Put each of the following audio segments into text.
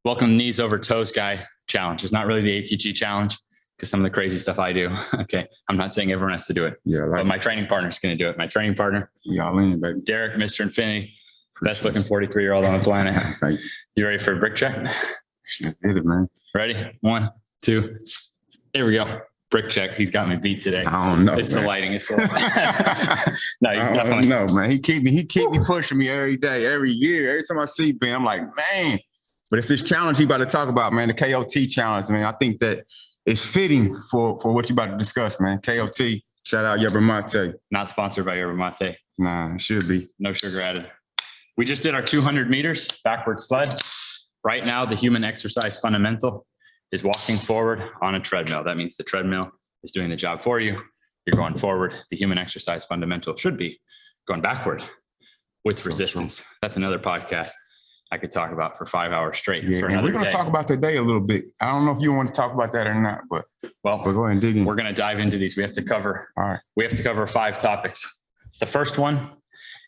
Welcome to Knees Over Toes Guy challenge. It's not really the ATG challenge because some of the crazy stuff I do. Okay. I'm not saying everyone has to do it. Yeah. But my training partner is going to do it. My training partner, y'all in, baby. Derek, Mr. Infinity, best looking 43-year-old on the planet. You ready for a brick check? Let's get it, man. Ready? 1, 2. Here we go. Brick check. He's got me beat today. I don't know. It's man. the lighting. It's the lighting. No, he's definitely. No, man. He keep me pushing me every day, every year. Every time I see Ben, I'm like, man. But it's this challenge he about to talk about, man. The KOT challenge, man. I think that it's fitting for what you about to discuss, man. KOT. Shout out Yerba Mate. Not sponsored by Yerba Mate. Nah, it should be. No sugar added. We just did our 200 meters backward sled. Right now, the human exercise fundamental is walking forward on a treadmill. That means the treadmill is doing the job for you. You're going forward. The human exercise fundamental should be going backward with resistance. That's another podcast I could talk about for 5 hours straight. Yeah, and we're going to talk about today a little bit. I don't know if you want to talk about that or not, but go ahead and dig in. We're going to dive into these. We have to cover. All right. We have to cover 5 topics. The first one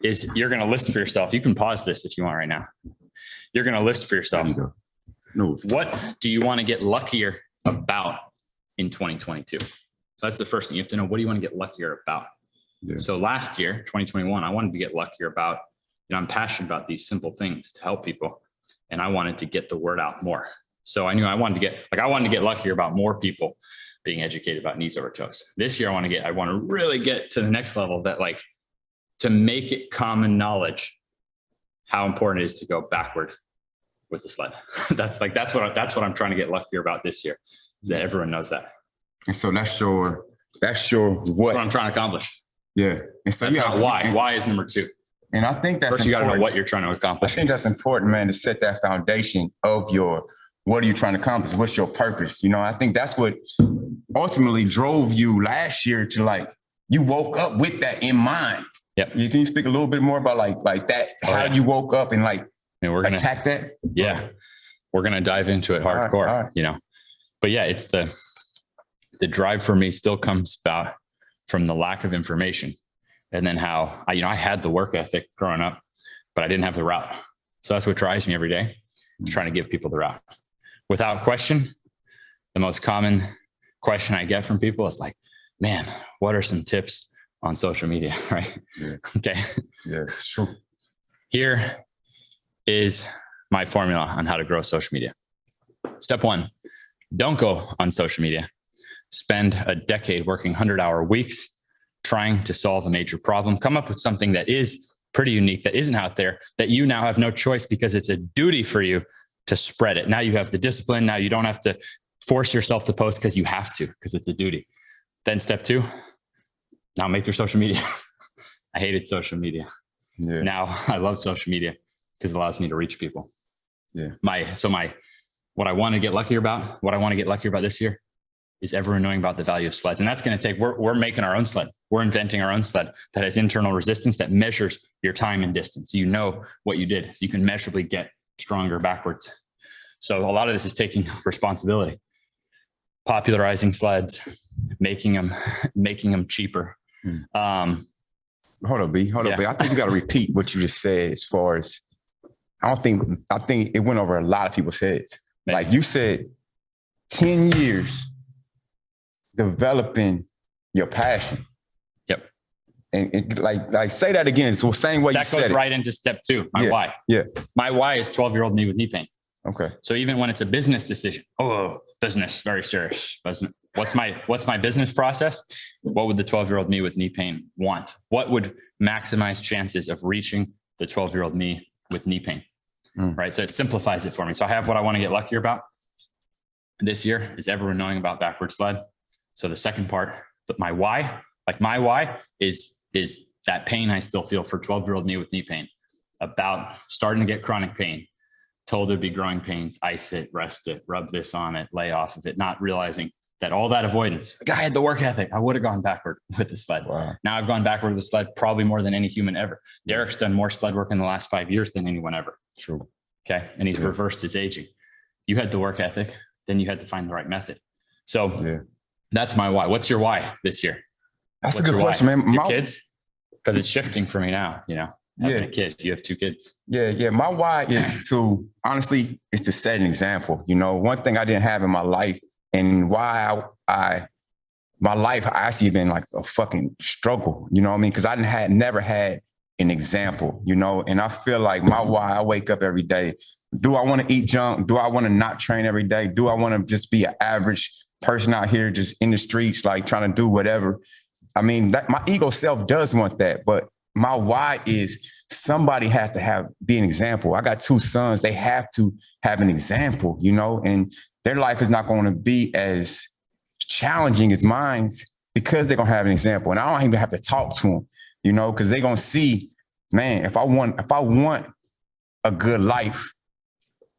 is you're going to list for yourself. You can pause this if you want right now. You're going to list for yourself. There you go. No. What do you want to get luckier about in 2022? So that's the first thing you have to know. What do you want to get luckier about? Yeah. So last year, 2021, I wanted to get luckier about, I'm passionate about these simple things to help people. And I wanted to get the word out more. So I knew I wanted to get luckier about more people being educated about knees over toes. This year, I want to really get to the next level that to make it common knowledge how important it is to go backward with the sled. That's what I'm trying to get luckier about this year, is that everyone knows that. And so that's your That's what what I'm trying to accomplish. Yeah. And so that's not why. Why is number 2. And I think that's first you got to know what you're trying to accomplish. I think that's important, man, to set that foundation of what are you trying to accomplish? What's your purpose? I think that's what ultimately drove you last year to you woke up with that in mind. Yep. Can you speak a little bit more about like that, how you woke up and we're gonna attack that? Yeah. We're going to dive into it hardcore, all right. But yeah, it's the drive for me still comes about from the lack of information. And then how I had the work ethic growing up, but I didn't have the route. So that's what drives me every day, trying to give people the route. Without question, the most common question I get from people is man, what are some tips on social media, right? Yeah. Okay. Yeah, sure. Here is my formula on how to grow social media. Step 1, don't go on social media. Spend a decade working 100-hour weeks trying to solve a major problem. Come up with something that is pretty unique, that isn't out there, that you now have no choice because it's a duty for you to spread it. Now you have the discipline. Now you don't have to force yourself to post because you have to, because it's a duty. Then step 2, now make your social media. I hated social media. Yeah. Now I love social media because it allows me to reach people. Yeah. What I want to get luckier about this year is everyone knowing about the value of sleds. And that's going to take, we're making our own sled. We're inventing our own sled that has internal resistance that measures your time and distance. So you know what you did. So you can measurably get stronger backwards. So a lot of this is taking responsibility, popularizing sleds, making them cheaper. Hold on, B. I think you got to repeat what you just said as far as, I think it went over a lot of people's heads. Maybe. Like you said, 10 years developing your passion. Yep. And like say that again. It's the same way you said it. That goes right into step 2, my why. Yeah. My why is 12-year-old me with knee pain. Okay. So even when it's a business decision, business, very serious. What's my business process? What would the 12-year-old me with knee pain want? What would maximize chances of reaching the 12-year-old me with knee pain? Right. So it simplifies it for me. So I have what I want to get luckier about this year is everyone knowing about backward sled. So the second part, but my why is that pain I still feel for 12-year-old me with knee pain, about starting to get chronic pain, told there'd be growing pains, ice it, rest it, rub this on it, lay off of it, not realizing that all that avoidance, the guy had the work ethic. I would have gone backward with the sled. Wow. Now I've gone backward with the sled probably more than any human ever. Derek's done more sled work in the last 5 years than anyone ever. True. Okay. And he's reversed his aging. You had the work ethic, then you had to find the right method. So that's my why. What's your why this year? That's a good question, man. Your kids? Because it's shifting for me now, having a kid. You have 2 kids. Yeah. My why is to, honestly, is to set an example. You know, one thing I didn't have in my life, and why my life actually been like a fucking struggle, you know what I mean? Because I never had an example, you know? And I feel like my why, I wake up every day. Do I want to eat junk? Do I want to not train every day? Do I want to just be an average person out here just in the streets, like trying to do whatever? I mean, that my ego self does want that, but my why is somebody has to be an example. I got 2 sons. They have to have an example, you know, and their life is not going to be as challenging as mine's because they're going to have an example. And I don't even have to talk to them, you know, because they're going to see, man, if I want a good life,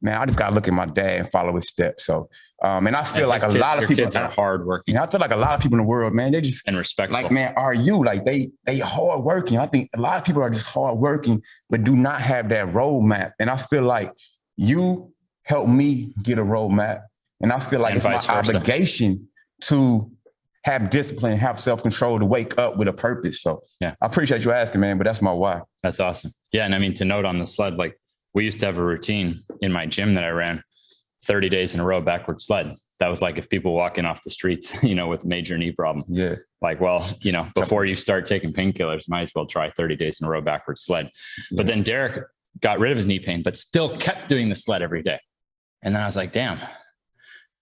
man, I just got to look at my dad and follow his steps. So, and I feel like a lot of people are hardworking. I feel like a lot of people in the world, man, they just and respectful. Like, man, are you like they hardworking? I think a lot of people are just hardworking, but do not have that roadmap. And I feel like you helped me get a roadmap, and I feel like it's my obligation to have discipline, have self-control, to wake up with a purpose. So yeah, I appreciate you asking, man, but that's my why. That's awesome. Yeah. And I mean, to note on the sled, like we used to have a routine in my gym that I ran 30 days in a row backward sled. That was like if people walking off the streets, you know, with major knee problem. Yeah. Like, well, you know, before you start taking painkillers, might as well try 30 days in a row backward sled. Yeah. But then Derek got rid of his knee pain, but still kept doing the sled every day. And then I was like, damn,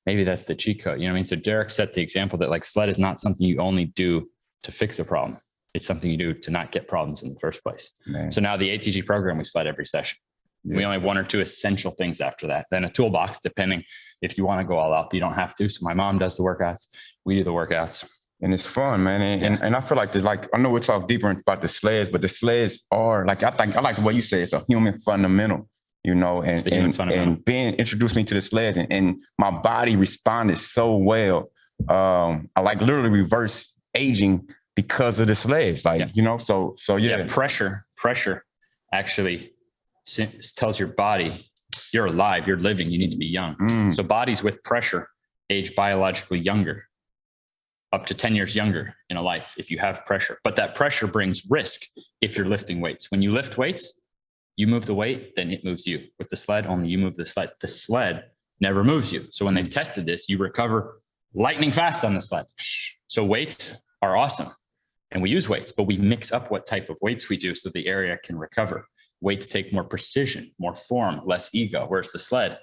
maybe that's the cheat code. You know what I mean? So Derek set the example that like sled is not something you only do to fix a problem. It's something you do to not get problems in the first place. Man. So now the ATG program, we sled every session. Yeah. We only have 1 or 2 essential things after that. Then a toolbox, depending if you want to go all out, but you don't have to. So my mom does the workouts. We do the workouts. And it's fun, man. And I feel like I know we'll talk deeper about the sleds, but the sleds are like, I like the way you say it's a human fundamental, you know, and Ben introduced me to the sleds and my body responded so well. I like literally reverse aging because of the sleds, like, you know, so yeah. Pressure actually tells your body you're alive, you're living, you need to be young. So bodies with pressure age biologically younger, up to 10 years younger in a life if you have pressure. But that pressure brings risk if you're lifting weights. When you lift weights, you move the weight, then it moves you. With the sled, only you move the sled. The sled never moves you. So when they've tested this, you recover lightning fast on the sled. So weights are awesome. And we use weights, but we mix up what type of weights we do so the area can recover. Weights take more precision, more form, less ego, whereas the sled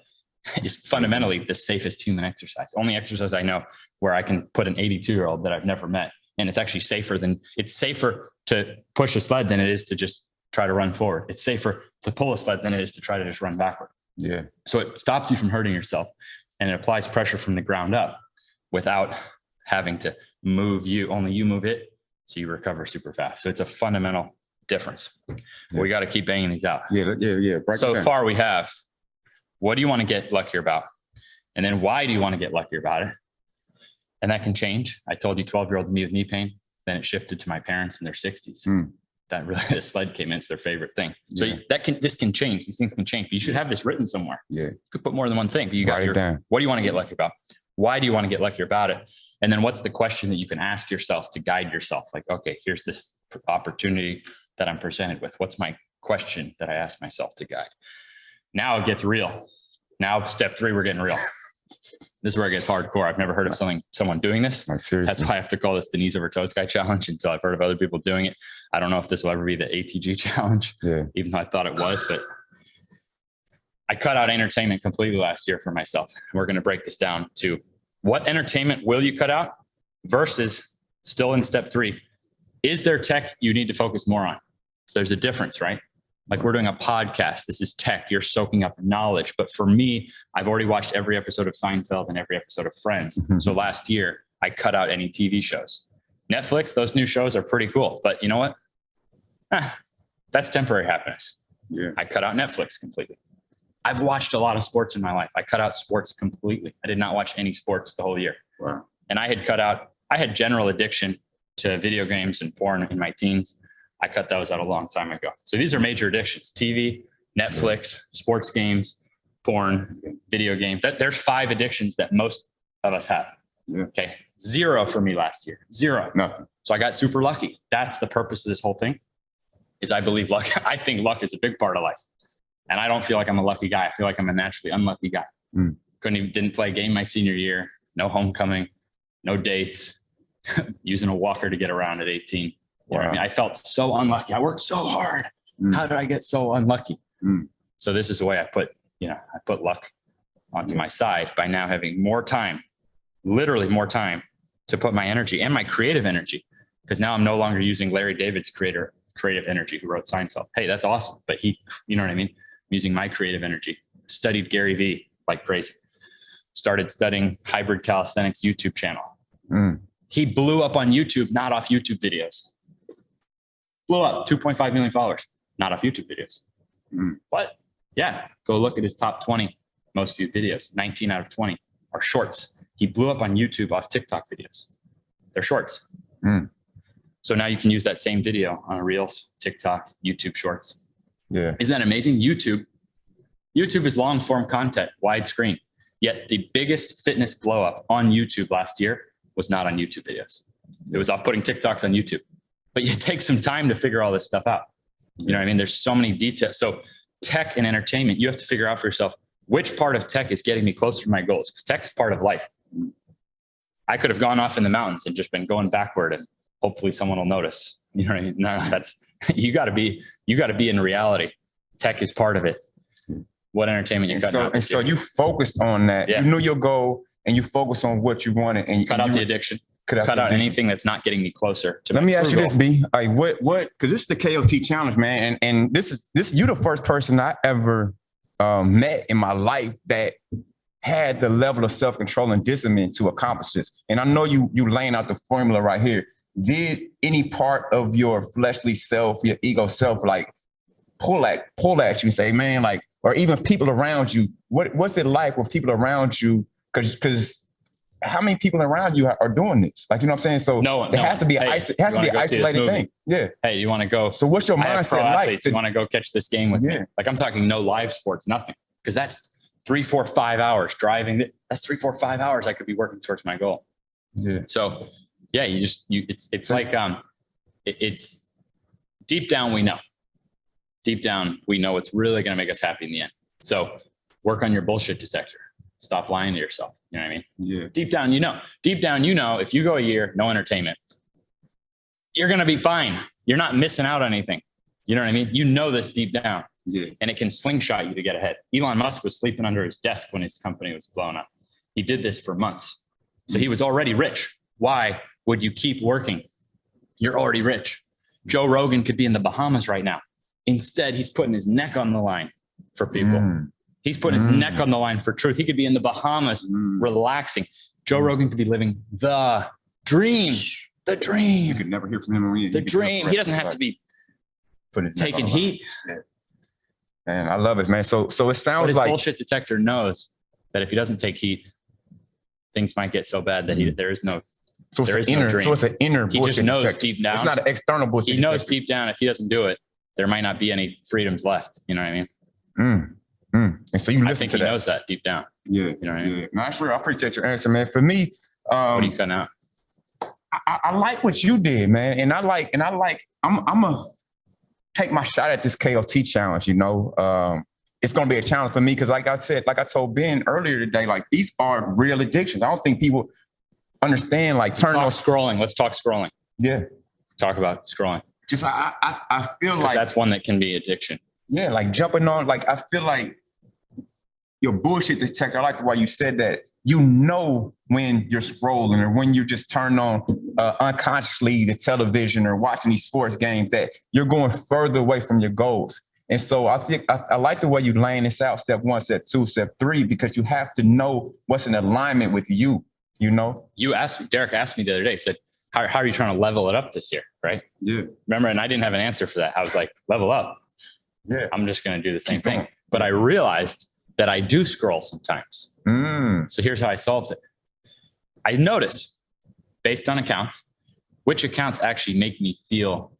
is fundamentally the safest human exercise. Only exercise I know where I can put an 82-year-old that I've never met. And it's actually safer to push a sled than it is to just try to run forward. It's safer to pull a sled than it is to try to just run backward. Yeah. So it stops you from hurting yourself and it applies pressure from the ground up without having to move you. Only you move it. So you recover super fast. So it's a fundamental difference. Yeah. We got to keep banging these out. Yeah. So far we have, what do you want to get luckier about? And then why do you want to get luckier about it? And that can change. I told you 12-year-old me with knee pain. Then it shifted to my parents in their 60s. That really, the sled came in, it's their favorite thing. So this can change. These things can change. But you should have this written somewhere. Yeah. You could put more than one thing. But you got what do you want to get lucky about? Why do you want to get luckier about it? And then what's the question that you can ask yourself to guide yourself? Like, okay, here's this opportunity that I'm presented with. What's my question that I ask myself to guide? Now it gets real. Now step 3, we're getting real. This is where it gets hardcore. I've never heard of someone doing this. That's why I have to call this the KneesOverToesGuy challenge until I've heard of other people doing it. I don't know if this will ever be the ATG challenge, even though I thought it was, but I cut out entertainment completely last year for myself. We're going to break this down to what entertainment will you cut out versus still in step 3. Is there tech you need to focus more on? So there's a difference, right? Like we're doing a podcast. This is tech. You're soaking up knowledge. But for me, I've already watched every episode of Seinfeld and every episode of Friends. So last year, I cut out any TV shows. Netflix, those new shows are pretty cool. But you know what? That's temporary happiness. Yeah. I cut out Netflix completely. I've watched a lot of sports in my life. I cut out sports completely. I did not watch any sports the whole year. Wow. And I had general addiction to video games and porn in my teens. I cut those out a long time ago. So these are major addictions: TV, Netflix, sports games, porn, video games. There's 5 addictions that most of us have. Yeah. Okay. 0 for me last year. 0. Nothing. So I got super lucky. That's the purpose of this whole thing. is I believe luck. I think luck is a big part of life. And I don't feel like I'm a lucky guy. I feel like I'm a naturally unlucky guy. Didn't play a game my senior year, no homecoming, no dates, using a walker to get around at 18. You know what I mean? I felt so unlucky. I worked so hard. How did I get so unlucky? So this is the way I put luck onto my side by now having more time, literally more time to put my energy and my creative energy. Because now I'm no longer using Larry David's creative energy who wrote Seinfeld. Hey, that's awesome. But you know what I mean? I'm using my creative energy. Studied Gary Vee like crazy. Started studying hybrid calisthenics YouTube channel. He blew up on YouTube, not off YouTube videos. Blew up 2.5 million followers, not off YouTube videos. But yeah, go look at his top 20 most viewed videos. 19 out of 20 are shorts. He blew up on YouTube off TikTok videos. They're shorts. So now you can use that same video on Reels, TikTok, YouTube Shorts. Yeah. Isn't that amazing? YouTube is long form content, widescreen. Yet the biggest fitness blow up on YouTube last year was not on YouTube videos. It was off putting TikToks on YouTube. But you take some time to figure all this stuff out. You know what I mean? There's so many details. So tech and entertainment, you have to figure out for yourself, which part of tech is getting me closer to my goals? Because tech is part of life. I could have gone off in the mountains and just been going backward and hopefully someone will notice. You know what I mean? No, you gotta be in reality. Tech is part of it. What entertainment you're cutting out. And so you focused on that. Yeah. You knew your goal and you focused on what you wanted and cut out the addiction. Cut out anything that's not getting me closer to. Let me ask you this, B. Like what? Because this is the KOT challenge, man, and this is you the first person I ever met in my life that had the level of self-control and discipline to accomplish this. And I know you laying out the formula right here. Did any part of your fleshly self, your ego self, like pull at you and say, man, like, or even people around you, what's it like when people around you? Because how many people around you are doing this? Like, you know what I'm saying? So it has to be an isolated thing. Yeah. Hey, you want to go? So what's your mindset like? You want to go catch this game with me? Like, I'm talking no live sports, nothing. Because that's 3, 4, 5 hours driving. That's 3, 4, 5 hours I could be working towards my goal. Yeah. So yeah, it's like, it's deep down, we know. Deep down, we know what's really going to make us happy in the end. So work on your bullshit detector. Stop lying to yourself. You know what I mean? Yeah. Deep down, you know, if you go a year, no entertainment, you're going to be fine. You're not missing out on anything. You know what I mean? You know this deep down. Yeah. And it can slingshot you to get ahead. Elon Musk was sleeping under his desk when his company was blown up. He did this for months. So he was already rich. Why would you keep working? You're already rich. Joe Rogan could be in the Bahamas right now. Instead, he's putting his neck on the line for people. He's putting his neck on the line for truth. He could be in the Bahamas relaxing. Joe Rogan could be living the dream. The dream. You could never hear from him. The dream. He doesn't have to be taking heat. Yeah. Man, I love it, man. So it sounds but his like bullshit detector knows that if he doesn't take heat, things might get so bad that there is no. So it's an inner. He just knows detector. Deep down. It's not an external bullshit. He knows deep down if he doesn't do it, there might not be any freedoms left. You know what I mean? And so you listen I think to he knows that deep down. Yeah. You know what I mean? No, sure. I appreciate your answer, man. For me, what are you cutting out? I like what you did, man. And I'm gonna take my shot at this KOT challenge, you know. It's gonna be a challenge for me because like I told Ben earlier today, like these are real addictions. I don't think people understand like turning on scrolling. Let's talk scrolling. Yeah. Talk about scrolling. Just I feel like that's one that can be addiction. Yeah, like jumping on, like I feel like your bullshit detector. I like the way you said that. You know when you're scrolling or when you just turn on unconsciously the television or watching these sports games that you're going further away from your goals. And so I think I like the way you laying this out, step 1, step 2, step 3, because you have to know what's in alignment with you, you know? Derek asked me the other day, he said, how are you trying to level it up this year, right? Yeah. Remember, and I didn't have an answer for that. I was like, level up. Yeah. I'm just going to do the same thing. But I realized that I do scroll sometimes. So here's how I solved it. I notice, based on accounts, which accounts actually make me feel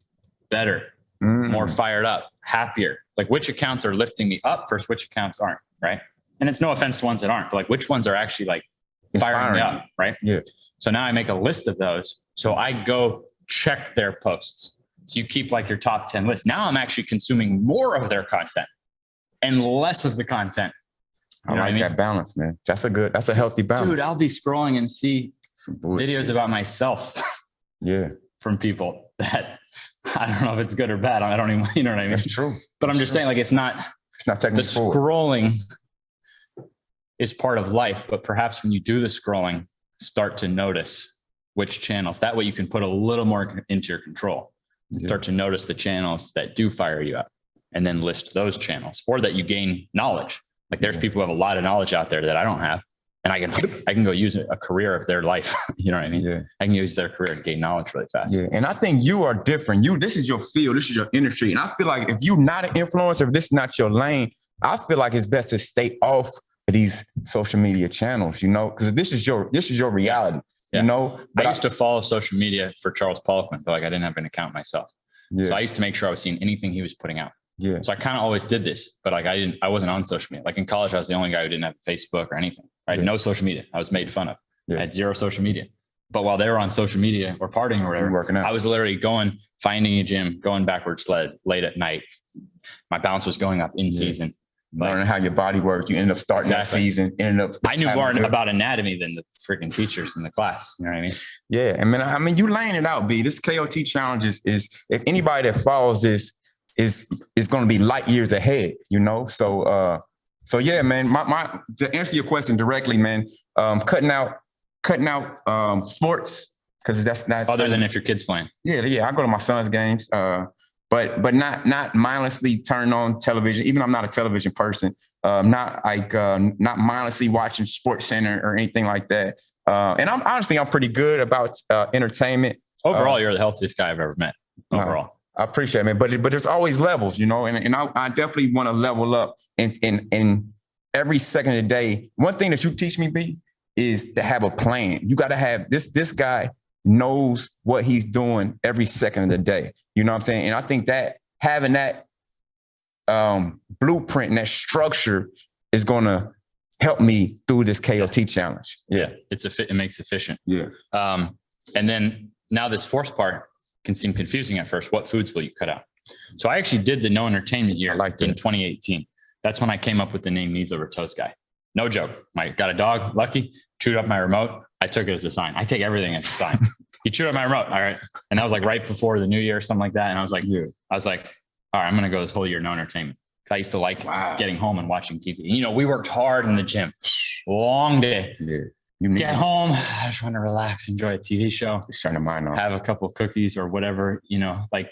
better, more fired up, happier. Like which accounts are lifting me up versus which accounts aren't, right? And it's no offense to ones that aren't, but like which ones are actually like firing me up, right? Yeah. So now I make a list of those. So I go check their posts. So you keep like your top 10 list. Now I'm actually consuming more of their content and less of the content. I like that balance, man. That's a healthy balance. Dude, I'll be scrolling and see videos about myself. Yeah. From people that I don't know if it's good or bad. I don't even, you know what I mean? That's true. But I'm just saying, like, it's not technically the scrolling is part of life, but perhaps when you do the scrolling, start to notice which channels. That way you can put a little more into your control. Start to notice the channels that do fire you up and then list those channels, or that you gain knowledge. Like there's people who have a lot of knowledge out there that I don't have. And I can go use a career of their life. You know what I mean? Yeah. I can use their career to gain knowledge really fast. Yeah. And I think you are different. This is your field. This is your industry. And I feel like if you're not an influencer, if this is not your lane, I feel like it's best to stay off of these social media channels, you know, because this is your reality, you know. But I used to follow social media for Charles Poliquin, but like I didn't have an account myself. Yeah. So I used to make sure I was seeing anything he was putting out. Yeah. So I kind of always did this, but like I wasn't on social media. Like in college, I was the only guy who didn't have Facebook or anything. I had no social media. I was made fun of. I had zero social media. But while they were on social media or partying or whatever, working out. I was literally finding a gym, going backward sled late at night. My balance was going up in season. Learning how your body works. You end up starting that season. I knew more about anatomy than the freaking teachers in the class. You know what I mean? Yeah. I mean, you laying it out, B. This KOT challenge is if anybody that follows this is going to be light years ahead, you know? So yeah, man, to answer your question directly, man, cutting out sports, because that's other than if your kid's playing. Yeah. I go to my son's games, but not mindlessly turn on television. Even I'm not a television person. Not mindlessly watching Sports Center or anything like that. And I'm pretty good about entertainment. Overall, you're the healthiest guy I've ever met. Overall. I appreciate it, man. But there's always levels, you know, and I definitely want to level up in every second of the day. One thing that you teach me, B, is to have a plan. You got to have this guy knows what he's doing every second of the day. You know what I'm saying? And I think that having that blueprint and that structure is going to help me through this KOT challenge. Yeah. It makes efficient. Yeah. And then now this fourth part can seem confusing at first. What foods will you cut out? So I actually did the no entertainment year in 2018. That's when I came up with the name KneesOverToesGuy. No joke. I got a dog, Lucky, chewed up my remote. I took it as a sign. I take everything as a sign. He chewed up my remote. All right. And that was like right before the new year or something like that. And I was like, all right, I'm going to go this whole year, no entertainment. I used to like getting home and watching TV. You know, we worked hard in the gym, long day. Yeah. Get home, I just want to relax, enjoy a TV show, just turn the mind off, have a couple of cookies or whatever, you know, like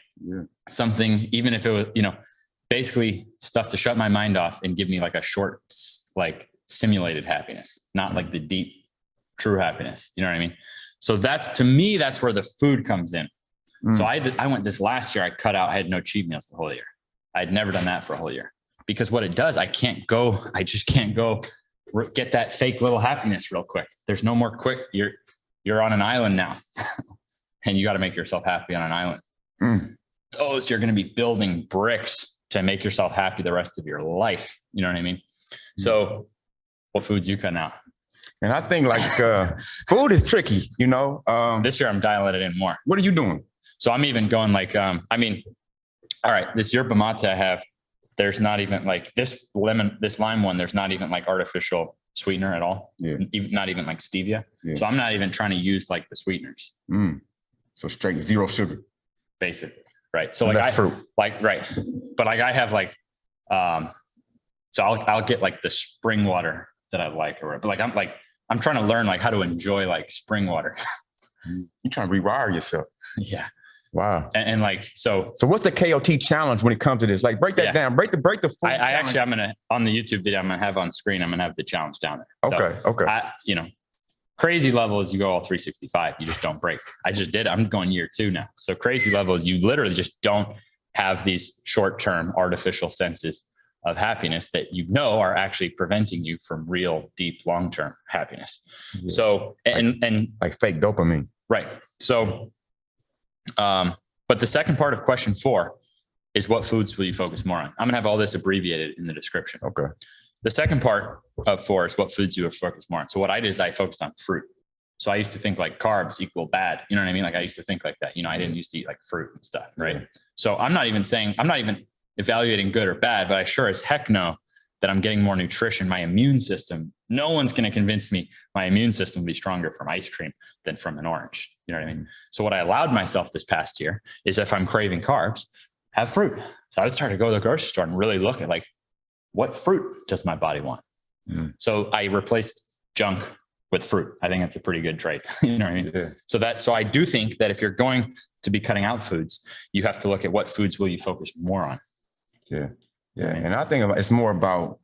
something, even if it was, you know, basically stuff to shut my mind off and give me like a short, like simulated happiness, not like the deep, true happiness. You know what I mean? So to me, that's where the food comes in. So I went this last year, I had no cheat meals the whole year. I'd never done that for a whole year, because what it does, I just can't go get that fake little happiness real quick. There's no more quick. You're on an island now and you got to make yourself happy on an island. You're going to be building bricks to make yourself happy the rest of your life. You know what I mean? So what foods you cut out? And I think like food is tricky, you know. This year I'm dialing it in more. What are you doing? So I'm even going like, all right, this yerba mate I have, there's not even like this lime one, there's not even like artificial sweetener at all. Yeah. Not even like stevia. Yeah. So I'm not even trying to use like the sweeteners. So straight zero sugar. Basically. Right. So like fruit. Like, right. But like I have like, so I'll get like the spring water that I like or whatever. But I'm trying to learn like how to enjoy like spring water. You're trying to rewire yourself. Yeah. Wow. And like, so what's the KOT challenge when it comes to this? Like break that down, break the food. I actually, I'm going to, on the YouTube video, I'm going to have on screen, I'm going to have the challenge down there. Okay. So okay. Crazy level is you go all 365. You just don't break. I just did. I'm going year 2 now. So crazy level is you literally just don't have these short-term artificial senses of happiness that you know are actually preventing you from real deep long-term happiness. Yeah. So, and like fake dopamine. Right. So, but the second part of question 4 is what foods will you focus more on? I'm going to have all this abbreviated in the description. Okay. The second part of 4 is what foods you will focus more on. So what I did is I focused on fruit. So I used to think like carbs equal bad. You know what I mean? Like I used to think like that. You know, I didn't used to eat like fruit and stuff. Right. Yeah. So I'm not even evaluating good or bad, but I sure as heck know that I'm getting more nutrition. My immune system, no one's going to convince me my immune system will be stronger from ice cream than from an orange. You know what I mean? So what I allowed myself this past year is if I'm craving carbs, have fruit. So I would start to go to the grocery store and really look at like, what fruit does my body want? So I replaced junk with fruit. I think that's a pretty good trait. You know what I mean? Yeah. So I do think that if you're going to be cutting out foods, you have to look at what foods will you focus more on. Yeah. Yeah. And I think it's more about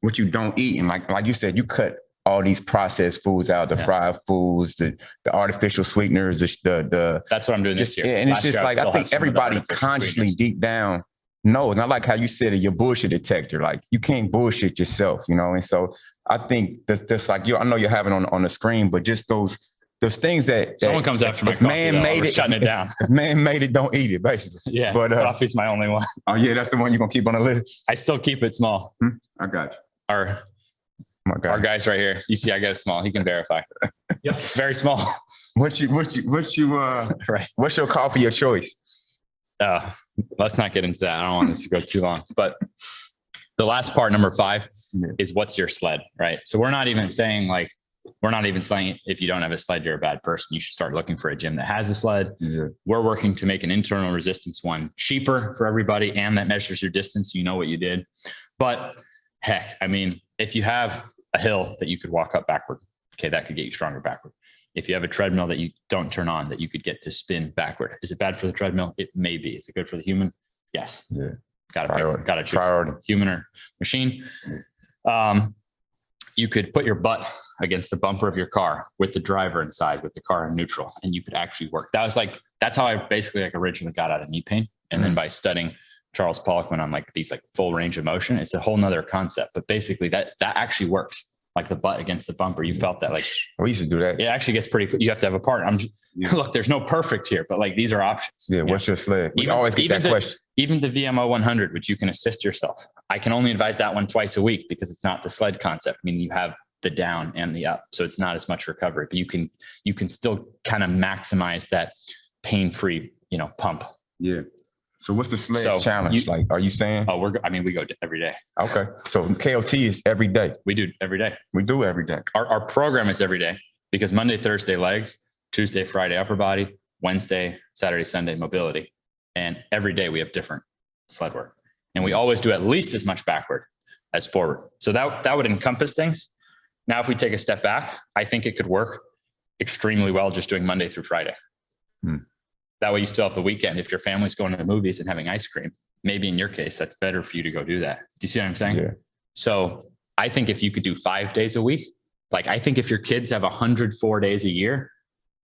what you don't eat. And like you said, you cut all these processed foods out, the fried foods, the artificial sweeteners, the that's what I'm doing this year. Yeah, and it's just like, I think everybody consciously deep down knows. Not like how you said your bullshit detector, like you can't bullshit yourself, you know? And so I think that's like, I know you're having on the screen, but just those things that someone comes after my coffee, man made it, shutting it down. If man made it, don't eat it, basically. Yeah, but coffee's my only one. Oh yeah, that's the one you're gonna keep on the list. I still keep it small. I got you. Our guy's right here. You see, I got it small. He can verify. Yep, it's very small. What's right? What's your coffee of choice? Let's not get into that. I don't want this to go too long. But the last part, number 5, is what's your sled, right? So we're not even saying if you don't have a sled, you're a bad person. You should start looking for a gym that has a sled. Yeah. We're working to make an internal resistance one cheaper for everybody, and that measures your distance. You know what you did. But heck, I mean, if you have a hill that you could walk up backward, okay, that could get you stronger backward. If you have a treadmill that you don't turn on, that you could get to spin backward. Is it bad for the treadmill? It may be. Is it good for the human? Yes. Yeah. Got to choose human or machine. You could put your butt against the bumper of your car with the driver inside, with the car in neutral, and you could actually work. That's how I basically originally got out of knee pain. And then by studying Charles Pollock, when I'm like these full range of motion, it's a whole nother concept, but basically that actually works. Like the butt against the bumper, you felt that we used to do that. It actually gets pretty, you have to have a partner. Look, there's no perfect here, but these are options. Yeah. What's your sled? We always get that question. Even the VMO 100, which you can assist yourself. I can only advise that one twice a week because it's not the sled concept. I mean, you have the down and the up, so it's not as much recovery, but you can still kind of maximize that pain-free, pump. Yeah. So what's the sled challenge? Are you saying? We go every day. Okay. So KOT is every day. We do every day. We do every day. Our program is every day because Monday, Thursday, legs, Tuesday, Friday, upper body, Wednesday, Saturday, Sunday, mobility. And every day we have different sled work. And we always do at least as much backward as forward. So that would encompass things. Now, if we take a step back, I think it could work extremely well just doing Monday through Friday. That way you still have the weekend. If your family's going to the movies and having ice cream, maybe in your case, that's better for you to go do that. Do you see what I'm saying? Yeah. So I think if you could do 5 days a week, I think if your kids have 104 days a year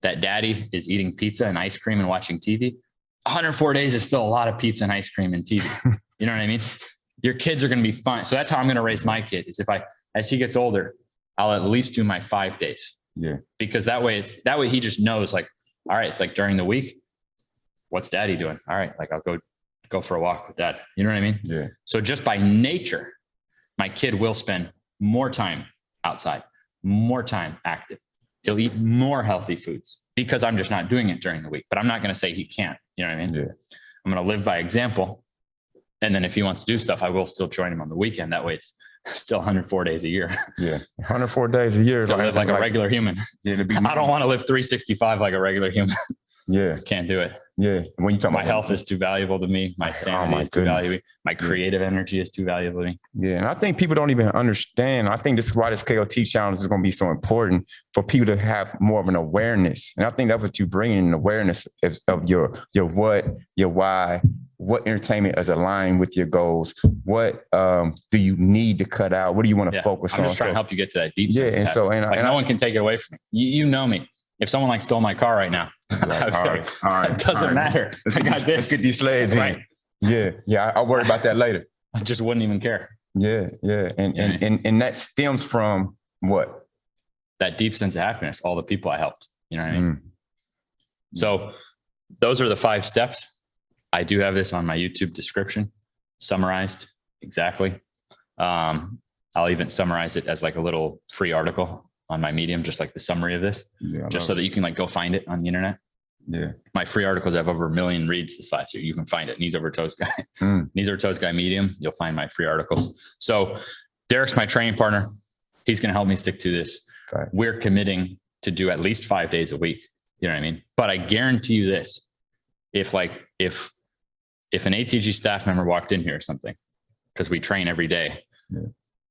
that daddy is eating pizza and ice cream and watching TV, 104 days is still a lot of pizza and ice cream and TV. You know what I mean? Your kids are going to be fine. So that's how I'm going to raise my kid is as he gets older, I'll at least do my 5 days. Yeah. Because that way he just knows all right, it's during the week. What's daddy doing? All right. I'll go for a walk with dad. You know what I mean? Yeah. So just by nature, my kid will spend more time outside, more time active. He'll eat more healthy foods because I'm just not doing it during the week, but I'm not going to say he can't, you know what I mean? Yeah. I'm going to live by example. And then if he wants to do stuff, I will still join him on the weekend. That way it's still 104 days a year. Yeah. 104 days a year. To live like a regular human. Yeah, I don't want to live 365 like a regular human. Yeah. Can't do it. Yeah. When you talk my health is too valuable to me. My sanity is too valuable. My creative energy is too valuable to me. Yeah. And I think people don't even understand. I think this is why this KOT challenge is going to be so important for people to have more of an awareness. And I think that's what you bring in, awareness of your what, your why, what entertainment is aligned with your goals. What do you need to cut out? What do you want to focus on? I'm just trying to help you get to that deep sense. Yeah. And no one can take it away from me. You know me. If someone stole my car right now, all right, it doesn't matter. Let's get these sleds in. Yeah. I'll worry about that later. I just wouldn't even care. Yeah. And that stems from what? That deep sense of happiness. All the people I helped. You know what I mean? So those are the 5 steps. I do have this on my YouTube description, summarized exactly. I'll even summarize it as a little free article on my Medium, just like the summary of this, just so that you can like go find it on the internet. Yeah. My free articles have over 1 million reads this last year. You can find it. KneesOverToesGuy. KneesOverToesGuy Medium. You'll find my free articles. So Derek's my training partner. He's going to help me stick to this. Right. We're committing to do at least 5 days a week. You know what I mean? But I guarantee you this, if an ATG staff member walked in here or something, because we train every day,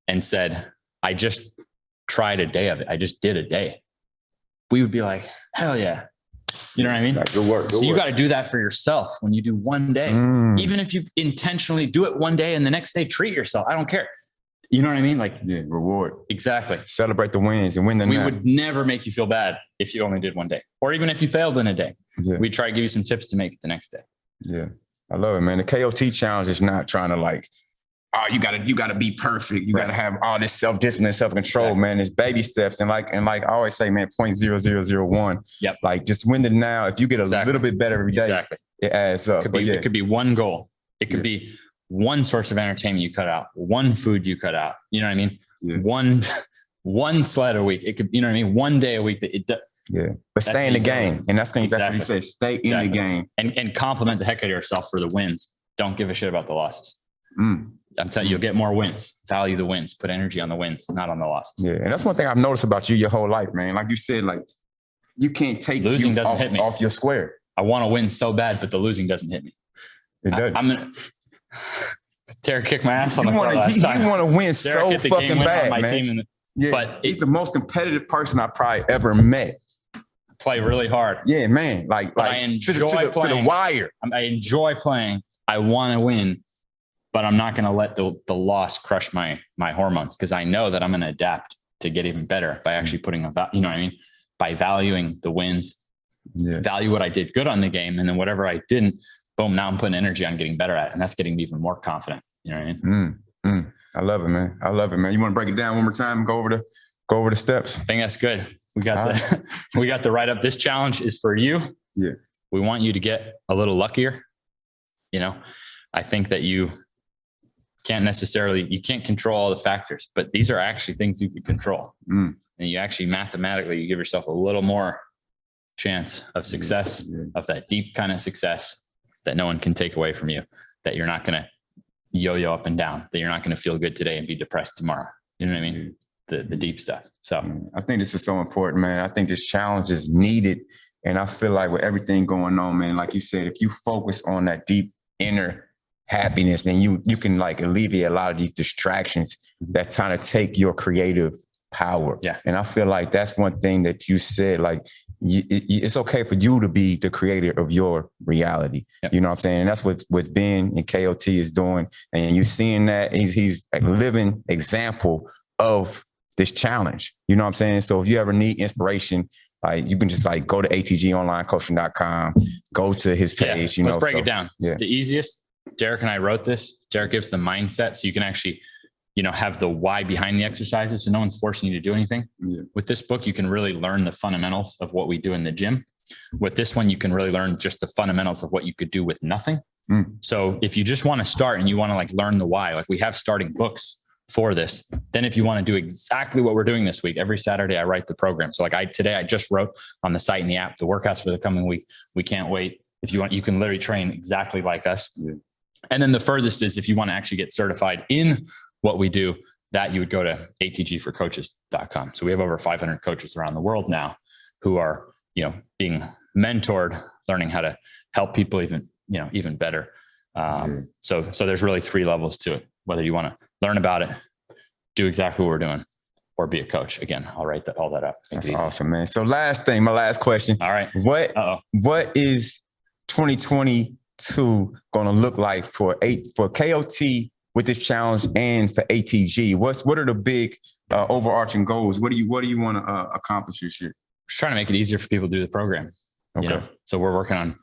and said, I just tried a day of it. I just did a day. We would be like, hell yeah. You know what I mean? Like, good work. So you got to do that for yourself when you do one day, even if you intentionally do it one day and the next day treat yourself. I don't care. You know what I mean? Like, reward. Exactly. Celebrate the wins and win the We would never make you feel bad if you only did one day, or even if you failed in a day. We try to give you some tips to make it the next day. Yeah. I love it, man. The KOT challenge is not trying to like, oh, you gotta be perfect. You gotta have all this self-discipline, self-control, man. It's baby steps. And like I always say, man, 0.0001. Yep. Like just win the now. If you get a little bit better every day, it adds up. It could be one goal. It could be one source of entertainment you cut out, one food you cut out. You know what I mean? One sled a week. It could, you know what I mean? One day a week that it does. But stay in the game. And that's what he said. Stay in the game. And compliment the heck out of yourself for the wins. Don't give a shit about the losses. I'm telling you, you'll get more wins. Value the wins. Put energy on the wins, not on the losses. Yeah. And that's one thing I've noticed about you your whole life, man. Like you said, like you can't take losing doesn't hit me off your square. I want to win so bad, but the losing doesn't hit me. It doesn't. I'm gonna Derek kicked my ass on the court last time. You want to win so fucking bad, my man. Team but he's the most competitive person I probably ever met. Play really hard. Yeah, man. Like I enjoy to the wire. I enjoy playing. I want to win, but I'm not going to let the loss crush my hormones, because I know that I'm going to adapt to get even better by actually putting you know what I mean? By valuing the wins, value what I did good on the game, and then whatever I didn't, boom, now I'm putting energy on getting better at it, and that's getting me even more confident. You know what I mean? I love it, man. I love it, man. You want to break it down one more time and go over the steps? I think that's good. We got we got the write up. This challenge is for you. Yeah. We want you to get a little luckier. You know, I think that you can't control all the factors, but these are actually things you can control. And you actually mathematically, you give yourself a little more chance of success, of that deep kind of success that no one can take away from you, that you're not going to yo-yo up and down, that you're not going to feel good today and be depressed tomorrow. You know what I mean? The deep stuff. So I think this is so important, man. I think this challenge is needed. And I feel like with everything going on, man, like you said, if you focus on that deep inner happiness, then you can like alleviate a lot of these distractions that trying to take your creative power. Yeah. And I feel like that's one thing that you said, like it's okay for you to be the creator of your reality. You know what I'm saying? And that's what Ben and KOT is doing. And you seeing that he's a living example of this challenge. You know what I'm saying? So if you ever need inspiration, like you can just like go to atgonlinecoaching.com, go to his page. Let's break it down. It's the easiest. Derek and I wrote this. Derek gives the mindset so you can actually, have the why behind the exercises. So no one's forcing you to do anything. With this book, you can really learn the fundamentals of what we do in the gym. With this one, you can really learn just the fundamentals of what you could do with nothing. So if you just want to start and you want to like learn the why, like we have starting books for this. Then if you want to do exactly what we're doing this week, every Saturday I write the program. So like today I just wrote on the site and the app, the workouts for the coming week. We can't wait. If you want, you can literally train exactly like us. And then the furthest is if you want to actually get certified in what we do, that you would go to atgforcoaches.com. So we have over 500 coaches around the world now who are, being mentored, learning how to help people even better. So there's really 3 levels to it. Whether you want to learn about it, do exactly what we're doing, or be a coach. Again, I'll write all that up. That's awesome, man. So my last question. All right. What is 2022 going to look like for KOT with this challenge and for ATG? What are the big overarching goals? What do you want to accomplish this year? Just trying to make it easier for people to do the program. Okay. So we're working on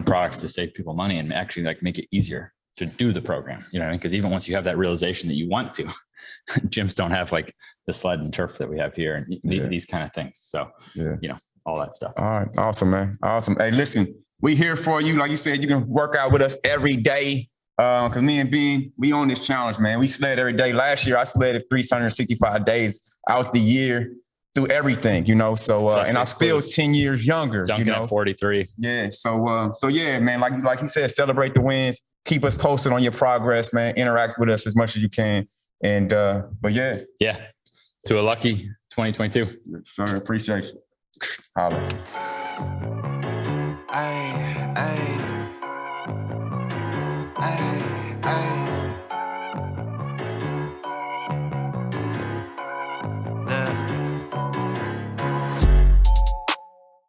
products to save people money and actually like make it easier to do the program, because even once you have that realization that you want to, gyms don't have like the sled and turf that we have here and these kind of things. So, all that stuff. All right. Awesome, man. Awesome. Hey, listen, we here for you. Like you said, you can work out with us every day. Cause me and Bean, we on this challenge, man. We sled every day. Last year, I sledded 365 days out the year through everything, you know. So, and I feel 10 years younger, Dunking you know. at 43. Yeah. So yeah, man, like he said, celebrate the wins. Keep us posted on your progress, man. Interact with us as much as you can. And, but yeah. Yeah. To a lucky 2022. Sir, appreciate you. Holla. Ay.